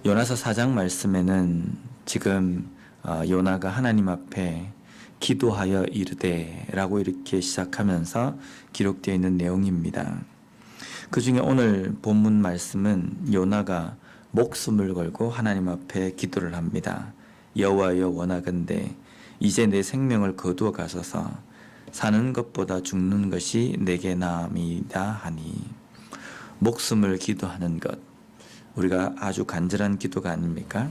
요나서 4장 말씀에는 지금 요나가 하나님 앞에 기도하여 이르되 라고 이렇게 시작하면서 기록되어 있는 내용입니다. 그 중에 오늘 본문 말씀은 요나가 목숨을 걸고 하나님 앞에 기도를 합니다. 여호와여 원하건대 이제 내 생명을 거두어 가소서 사는 것보다 죽는 것이 내게 나음이다 하니, 목숨을 기도하는 것, 우리가 아주 간절한 기도가 아닙니까?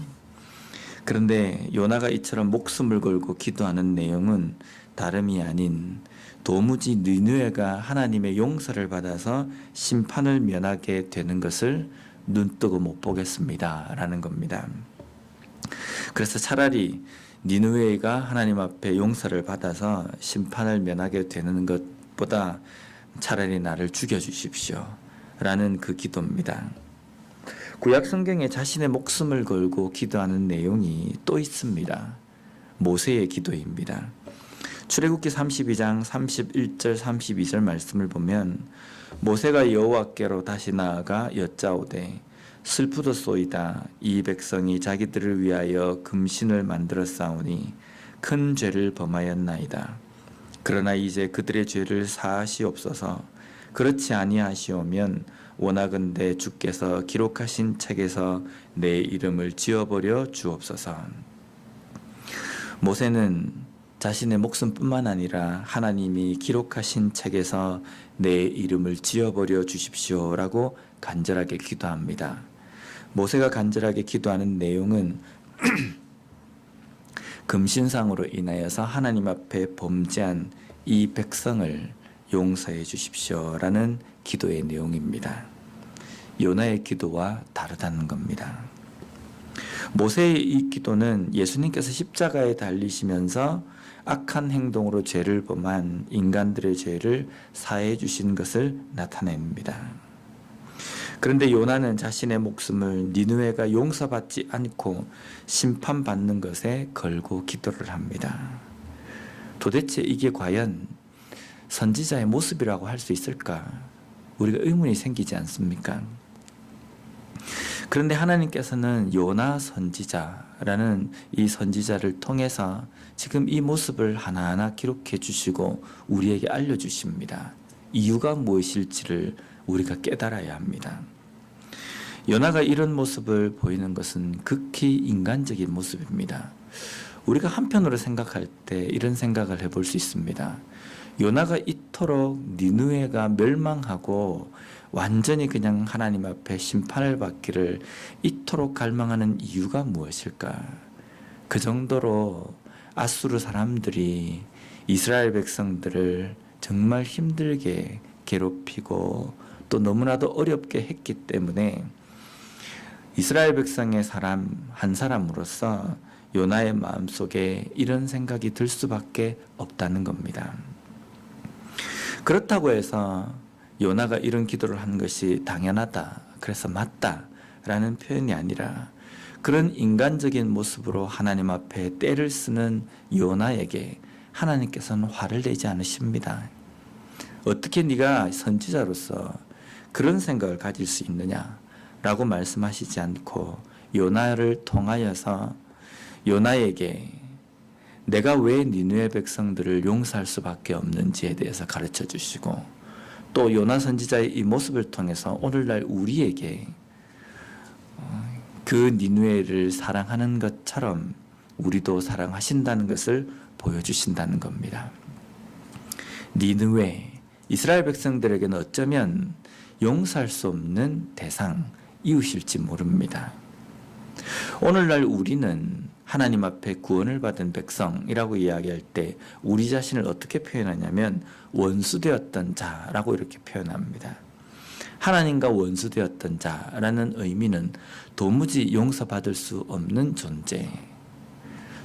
그런데 요나가 이처럼 목숨을 걸고 기도하는 내용은 다름이 아닌 도무지 느느웨가 하나님의 용서를 받아서 심판을 면하게 되는 것을 눈뜨고 못 보겠습니다 라는 겁니다. 그래서 차라리 니느웨가 하나님 앞에 용서를 받아서 심판을 면하게 되는 것보다 차라리 나를 죽여주십시오 라는 그 기도입니다. 구약 성경에 자신의 목숨을 걸고 기도하는 내용이 또 있습니다. 모세의 기도입니다. 출애굽기 32장 31절 32절 말씀을 보면, 모세가 여호와께로 다시 나아가 여짜오되 슬프도소이다. 이 백성이 자기들을 위하여 금신을 만들어 싸우니 큰 죄를 범하였나이다. 그러나 이제 그들의 죄를 사하시옵소서. 그렇지 아니하시오면 원하건대 주께서 기록하신 책에서 내 이름을 지워버려 주옵소서. 모세는 자신의 목숨뿐만 아니라 하나님이 기록하신 책에서 내 이름을 지워버려 주십시오라고 간절하게 기도합니다. 모세가 간절하게 기도하는 내용은 금신상으로 인하여서 하나님 앞에 범죄한 이 백성을 용서해 주십시오라는 기도의 내용입니다. 요나의 기도와 다르다는 겁니다. 모세의 이 기도는 예수님께서 십자가에 달리시면서 악한 행동으로 죄를 범한 인간들의 죄를 사해 주신 것을 나타냅니다. 그런데 요나는 자신의 목숨을 니느웨가 용서받지 않고 심판받는 것에 걸고 기도를 합니다. 도대체 이게 과연 선지자의 모습이라고 할 수 있을까? 우리가 의문이 생기지 않습니까? 그런데 하나님께서는 요나 선지자라는 이 선지자를 통해서 지금 이 모습을 하나하나 기록해 주시고 우리에게 알려주십니다. 이유가 무엇일지를 우리가 깨달아야 합니다. 요나가 이런 모습을 보이는 것은 극히 인간적인 모습입니다. 우리가 한편으로 생각할 때 이런 생각을 해볼 수 있습니다. 요나가 이토록 니느웨가 멸망하고 완전히 그냥 하나님 앞에 심판을 받기를 이토록 갈망하는 이유가 무엇일까? 그 정도로 아수르 사람들이 이스라엘 백성들을 정말 힘들게 괴롭히고 또 너무나도 어렵게 했기 때문에 이스라엘 백성의 사람 한 사람으로서 요나의 마음속에 이런 생각이 들 수밖에 없다는 겁니다. 그렇다고 해서 요나가 이런 기도를 한 것이 당연하다, 그래서 맞다 라는 표현이 아니라, 그런 인간적인 모습으로 하나님 앞에 떼를 쓰는 요나에게 하나님께서는 화를 내지 않으십니다. 어떻게 네가 선지자로서 그런 생각을 가질 수 있느냐 라고 말씀하시지 않고 요나를 통하여서 요나에게 내가 왜 니느웨 백성들을 용서할 수밖에 없는지에 대해서 가르쳐 주시고, 또 요나 선지자의 이 모습을 통해서 오늘날 우리에게 그 니느웨를 사랑하는 것처럼 우리도 사랑하신다는 것을 보여주신다는 겁니다. 니느웨, 이스라엘 백성들에게는 어쩌면 용서할 수 없는 대상, 이웃일지 모릅니다. 오늘날 우리는 하나님 앞에 구원을 받은 백성이라고 이야기할 때 우리 자신을 어떻게 표현하냐면 원수되었던 자라고 이렇게 표현합니다. 하나님과 원수되었던 자라는 의미는 도무지 용서받을 수 없는 존재,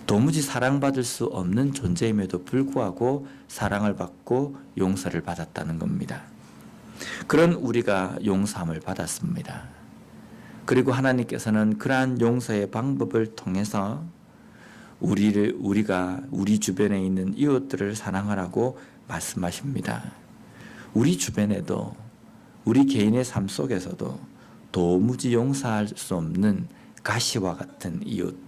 도무지 사랑받을 수 없는 존재임에도 불구하고 사랑을 받고 용서를 받았다는 겁니다. 그런 우리가 용서함을 받았습니다. 그리고 하나님께서는 그러한 용서의 방법을 통해서 우리가 우리 주변에 있는 이웃들을 사랑하라고 말씀하십니다. 우리 주변에도, 우리 개인의 삶 속에서도 도무지 용서할 수 없는 가시와 같은 이웃,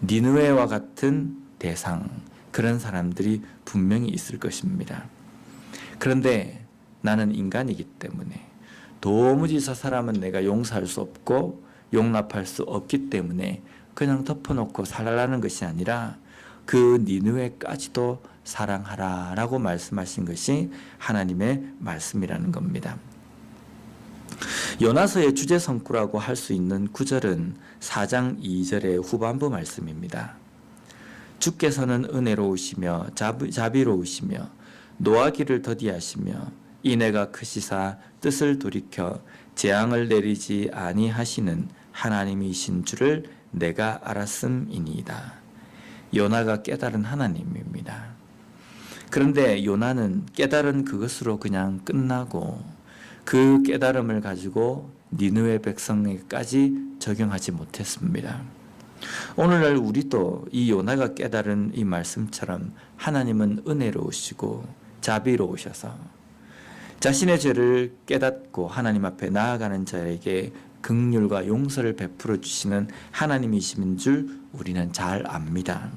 니느웨와 같은 대상, 그런 사람들이 분명히 있을 것입니다. 그런데 나는 인간이기 때문에 도무지 저 사람은 내가 용서할 수 없고 용납할 수 없기 때문에 그냥 덮어놓고 살라는 것이 아니라 그 니느웨까지도 사랑하라라고 말씀하신 것이 하나님의 말씀이라는 겁니다. 요나서의 주제성구라고 할 수 있는 구절은 4장 2절의 후반부 말씀입니다. 주께서는 은혜로우시며 자비로우시며 노하기를 더디하시며 인애가 크시사 뜻을 돌이켜 재앙을 내리지 아니하시는 하나님이신 줄을 내가 알았음이니이다. 요나가 깨달은 하나님입니다. 그런데 요나는 깨달은 그것으로 그냥 끝나고 그 깨달음을 가지고 니느웨 백성에게까지 적용하지 못했습니다. 오늘날 우리도 이 요나가 깨달은 이 말씀처럼 하나님은 은혜로우시고 자비로우셔서 자신의 죄를 깨닫고 하나님 앞에 나아가는 자에게 긍휼과 용서를 베풀어 주시는 하나님이신 줄 우리는 잘 압니다.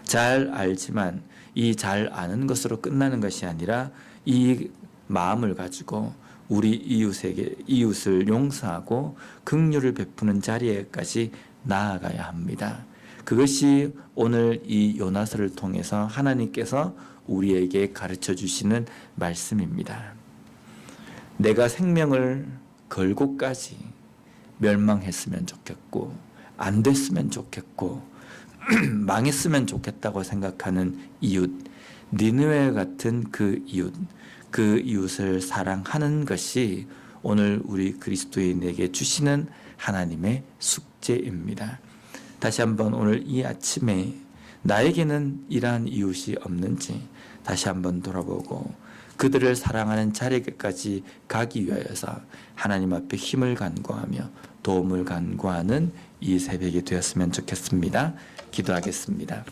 잘 알지만 이 잘 아는 것으로 끝나는 것이 아니라 이 마음을 가지고 우리 이웃을 용서하고 긍휼을 베푸는 자리에까지 나아가야 합니다. 그것이 오늘 이 요나서를 통해서 하나님께서 우리에게 가르쳐 주시는 말씀입니다. 내가 생명을 걸고까지 멸망했으면 좋겠고 안 됐으면 좋겠고 망했으면 좋겠다고 생각하는 이웃, 니느웨 같은 그 이웃을 사랑하는 것이 오늘 우리 그리스도인에게 주시는 하나님의 숙제입니다. 다시 한번 오늘 이 아침에 나에게는 이러한 이웃이 없는지 다시 한번 돌아보고 그들을 사랑하는 자리까지 가기 위하여서 하나님 앞에 힘을 간구하며 도움을 간구하는 이 새벽이 되었으면 좋겠습니다. 기도하겠습니다.